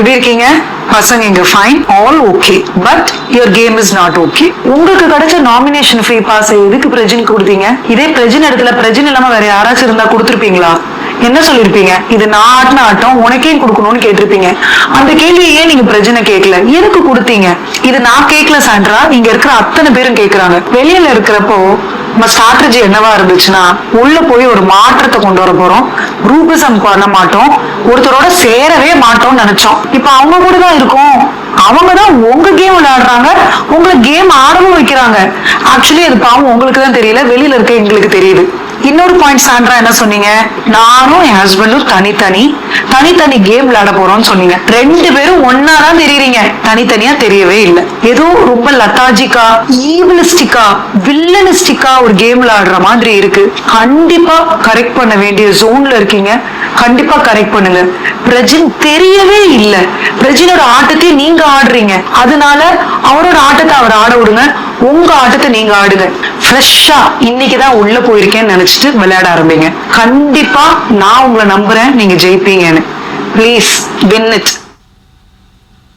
எப்படி இருக்கீங்க பசங்க? இங்க fine, all okay, but your game is not okay. உங்களுக்கு கிடைச்ச நாமினேஷன் ஃப்ரீ பாஸ் எதுக்கு பிரஜினுக்கு கொடுத்தீங்க? இதே பிரஜின் இடத்துல பிரஜின் இல்லாம வேற யாராச்சும் இருந்தா கொடுத்துருப்பீங்களா? என்ன சொல்லிருப்பீங்க? இது நான் ஆட்டின ஆட்டம், உனக்கே கொடுக்கணும்னு கேட்டிருப்பீங்க. அந்த கேள்வியை ஏன் நீங்க பிரஜனை கேட்கல? எதுக்கு கொடுத்தீங்க? இது நான் கேட்கல சாண்ட்ரா, இங்க இருக்கிற அத்தனை பேரும் கேட்கறாங்க. வெளியில இருக்கிறப்போ நம்ம ஸ்ட்ராட்டஜி என்னவா இருந்துச்சுன்னா, உள்ள போய் ஒரு மாற்றத்தை கொண்டு வர போறோம், குரூப்பிசம் பண்ண மாட்டோம், ஒருத்தரோட சேரவே மாட்டோம்னு நினைச்சோம். இப்ப அவங்க கூட தான் இருக்கும். அவங்கதான் உங்க கேம் விளையாடுறாங்க, உங்களை கேம் ஆடவும் வைக்கிறாங்க. ஆக்சுவலி அது பாவம் உங்களுக்கு தான் தெரியல, வெளியில இருக்க எங்களுக்கு தெரியுது. இன்னொரு பாயிண்ட் சாண்ட்ரா என்ன சொன்னீங்க? நானும் என் ஹஸ்பண்டும் தனித்தனி கேம் விளையாட போறோம்னு சொன்னீங்க. ரெண்டு பேரும் ஒன்னாதான் தெரியுறீங்க, தனித்தனியா தெரியவே இல்லை. ஏதோ ரொம்ப லத்தாஜிக்கா, ஈவிலிஸ்டிக்கா, வில்லனிஸ்டிக்கா ஒரு கேம் விளையாடுற மாதிரி இருக்கு. கண்டிப்பா கரெக்ட் பண்ண வேண்டிய ஜோன்ல இருக்கீங்க, கண்டிப்பா கரெக்ட் பண்ணுங்க. பிரஜின் தெரியவே இல்லை, பிரஜினோட ஆட்டத்தை நீங்க ஆடுறீங்க, அதனால அவரோட ஆட்டத்தை அவர் ஆட விடுங்க, உங்க ஆட்டத்தை நீங்க ஆடுங்க. ஃப்ரெஷ்ஷா இன்னைக்குதான் உள்ள போயிருக்கேன்னு நினைச்சிட்டு விளையாட ஆரம்பிங்க. கண்டிப்பா நான் உங்களை நம்புறேன், நீங்க ஜெயிப்பீங்கன்னு. Please win it.